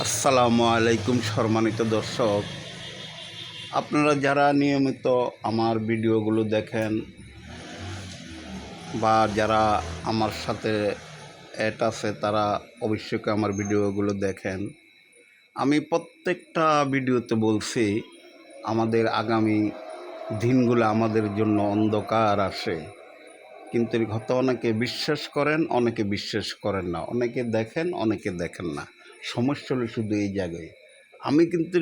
আসসালামু আলাইকুম সম্মানিত দর্শক, আপনারা যারা নিয়মিত আমার ভিডিওগুলো দেখেন বা যারা আমার সাথে অ্যাড আছে তারা অবশ্যই আমার ভিডিওগুলো দেখেন। আমি প্রত্যেকটা ভিডিওতে বলছি আমাদের আগামী দিনগুলো আমাদের জন্য অন্ধকার আসে, কিন্তু হয়তো অনেকে বিশ্বাস করেন, অনেকে বিশ্বাস করেন না, অনেকে দেখেন, অনেকে দেখেন না। সমস্যা হলো শুধু এই জায়গায়। আমি কিন্তু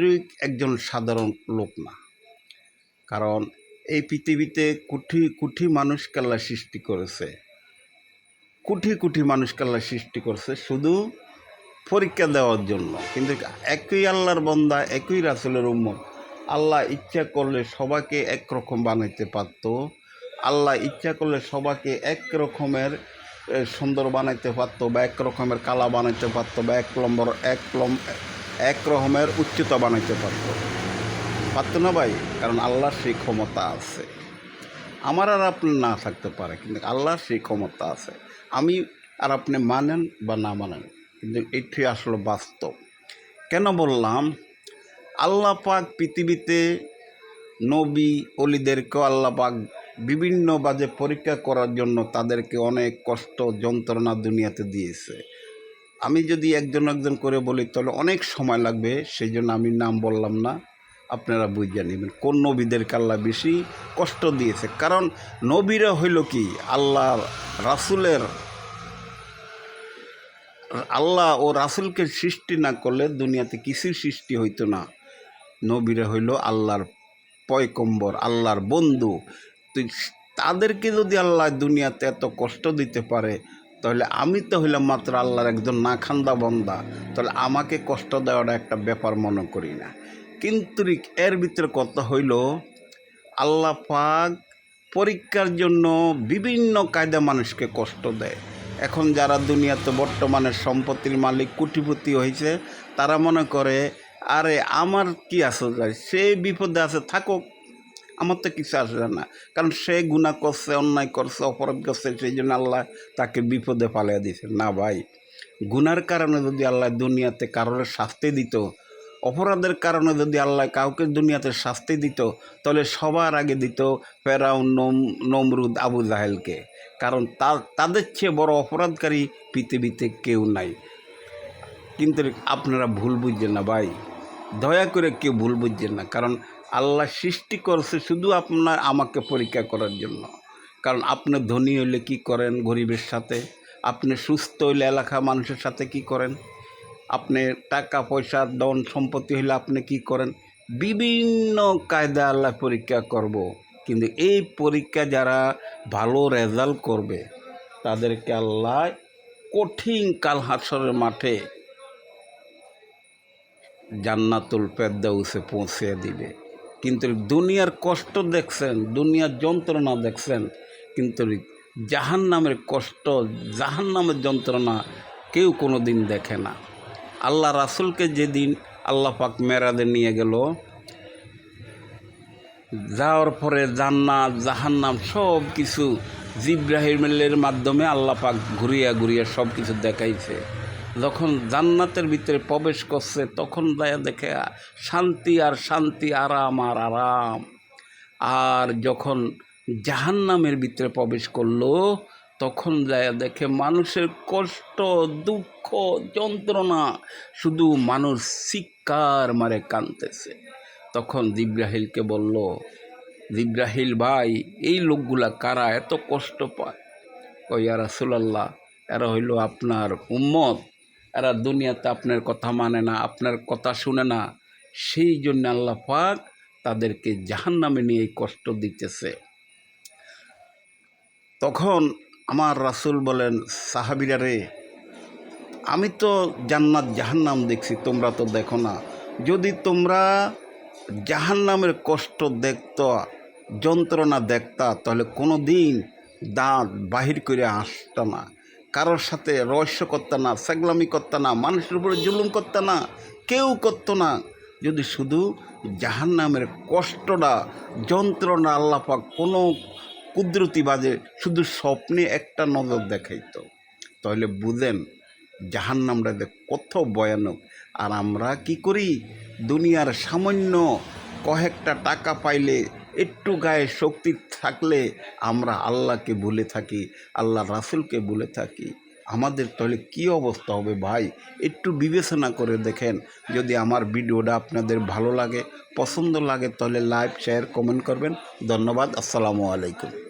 একজন সাধারণ লোক না, কারণ এই পৃথিবীতে কোটি কোটি মানুষকে আল্লাহ সৃষ্টি করেছে, কোটি কোটি মানুষকে আল্লাহ সৃষ্টি করেছে শুধু পরীক্ষা দেওয়ার জন্য। কিন্তু একই আল্লাহর বান্দা, একই রাসূলের উম্মত, আল্লাহ ইচ্ছা করলে সবাইকে একরকম বানাইতে পারত। আল্লাহ ইচ্ছা করলে সবাইকে এক রকমের সুন্দর বানাইতে পারতো, বা এক রকমের কালা বানাইতে পারতো, বা এক রকমের উচ্চতা বানাইতে পারতো না ভাই? কারণ আল্লাহর সেই ক্ষমতা আছে। আমার আর আপনি না থাকতে পারে, কিন্তু আল্লাহর সেই ক্ষমতা আছে। আমি আর আপনি মানেন বা না মানেন, কিন্তু এটি আসলে বাস্তব। কেন বললাম? আল্লাহ পাক পৃথিবীতে নবী অলিদেরকেও আল্লাহ পাক বিভিন্ন বাজে পরীক্ষা করার জন্য তাদেরকে অনেক কষ্ট যন্ত্রণা দুনিয়াতে দিয়েছে। আমি যদি একজন একজন করে বলি তাহলে অনেক সময় লাগবে, সেই জন্য আমি নাম বললাম না। আপনারা বুঝে নেবেন কোন নবীদেরকে আল্লাহ বেশি কষ্ট দিয়েছে। কারণ নবীরা হইল কি আল্লাহ রাসূলের, আল্লাহ ও রাসূলকে সৃষ্টি না করলে দুনিয়াতে কিছুই সৃষ্টি হইতো না। নবীরা হইল আল্লাহর পয়গম্বর, আল্লাহর বন্ধু। তো তাদেরকে যদি আল্লাহ দুনিয়াতে এত কষ্ট দিতে পারে, তাহলে আমি তো হইলাম মাত্র আল্লাহর একজন না খান্দা বন্দা, তাহলে আমাকে কষ্ট দেওয়াটা একটা ব্যাপার মনে করি না। কিন্তু এর ভিতরে কথা হইল আল্লাহ পাক পরীক্ষার জন্য বিভিন্ন কায়দা মানুষকে কষ্ট দেয়। এখন যারা দুনিয়াতে বর্তমানে সম্পত্তির মালিক কোটিপতি হয়েছে, তারা মনে করে আরে আমার কি আসে যায়, সে বিপদে আছে থাকুক, আমার তো কিছু আসে না। কারণ সে গুনাহ করছে, অন্যায় করছে, অপরাধ করছে, সেই জন্য আল্লাহ তাকে বিপদে পালিয়ে দিয়েছে। না ভাই, গুনার কারণে যদি আল্লাহ দুনিয়াতে কারোর শাস্তি দিত, অপরাধের কারণে যদি আল্লাহ কাউকে দুনিয়াতে শাস্তি দিত, তাহলে সবার আগে দিত ফেরাউন, নমরুদ, আবু জাহেলকে। কারণ তাদের চেয়ে বড় অপরাধকারী পৃথিবীতে কেউ নাই। কিন্তু আপনারা ভুল বুঝছেন না ভাই, দয়া করে কেউ ভুল বুঝছেন না। কারণ আল্লাহ সৃষ্টি করছে শুধু আমাকে পরীক্ষা করার জন্য। কারণ আপনি ধনী হইলে কি করেন গরিবের সাথে, আপনি সুস্থ হইলে এলাকা মানুষের সাথে কি করেন, আপনি টাকা পয়সা ধন সম্পত্তি হইলে আপনি কি করেন, বিভিন্ন কায়দা আল্লাহ পরীক্ষা করব। কিন্তু এই পরীক্ষা যারা ভালো রেজাল্ট করবে তাদেরকে আল্লাহ কঠিন কাল হাসরের মাঠে জান্নাতুল ফেরদাউসে পৌঁছে দিবে। কিন্তু দুনিয়ার কষ্ট দেখছেন, দুনিয়ার যন্ত্রণা দেখছেন, কিন্তু জাহান্নামের কষ্ট, জাহান্নামের যন্ত্রণা কেউ কোনো দিন দেখে না। আল্লাহ রাসূলকে যেদিন আল্লাহ পাক মেরাজে নিয়ে গেল, যাওয়ার পরে জান্নাত জাহান্নাম সব কিছু জিব্রাহিমের মাধ্যমে আল্লাহ পাক ঘুরিয়া ঘুরিয়া সব কিছু দেখাইছে। যখন জান্নাতের ভিতরে প্রবেশ করছে তখন দায়া দেখে শান্তি আর শান্তি, আরাম আর আরাম। আর যখন জাহান্নামের ভিতরে প্রবেশ করলো তখন যায় দেখে মানুষের কষ্ট, দুঃখ, যন্ত্রণা, শুধু মানুষ চিৎকার মারে কাঁদতেছে। তখন জিব্রাহিলকে বলল, জিব্রাহিল ভাই, এই লোকগুলা কারা, এত কষ্ট পায়? কই ইয়া রাসূলুল্লাহ, এরা হইল আপনার উম্মত, এরা দুনিয়াতে আপনার কথা মানে না, আপনার কথা শুনে না, সেই জন্য আল্লাহ পাক তাদেরকে জাহান্নামে নিয়ে কষ্ট দিতেছে। তখন আমার রাসূল বলেন, সাহাবীরা রে, আমি তো জান্নাত জাহান্নাম দেখছি, তোমরা তো দেখো না। যদি তোমরা জাহান্নামের কষ্ট দেখত, যন্ত্রণা দেখতা, তাহলে কোনো দিন দাঁত বাহির করে আসত না, কারোর সাথে রহস্য করতে না, সেগলামি করতে না, মানুষের উপরে জুলুম করতে না, কেউ করতো না। যদি শুধু জাহান্নামের কষ্টটা, যন্ত্রণা আল্লাহ পাক কোনো কুদরতি বাজে শুধু স্বপ্নে একটা নজর দেখাইতো, তাহলে বুঝেন জাহান্নামটা কত ভয়ানক। আর আমরা কি করি, দুনিয়ার সামান্য কয়েকটা টাকা পাইলে, একটু গায়ে শক্তি থাকলে আমরা আল্লাহকে ভুলে থাকি, আল্লাহ রাসূলকে ভুলে থাকি। আমাদের তাহলে কী অবস্থা হবে ভাই, একটু বিবেচনা করে দেখেন। যদি আমার ভিডিওটা আপনাদের ভালো লাগে, পছন্দ লাগে, তাহলে লাইক, শেয়ার, কমেন্ট করবেন। ধন্যবাদ। আসসালামু আলাইকুম।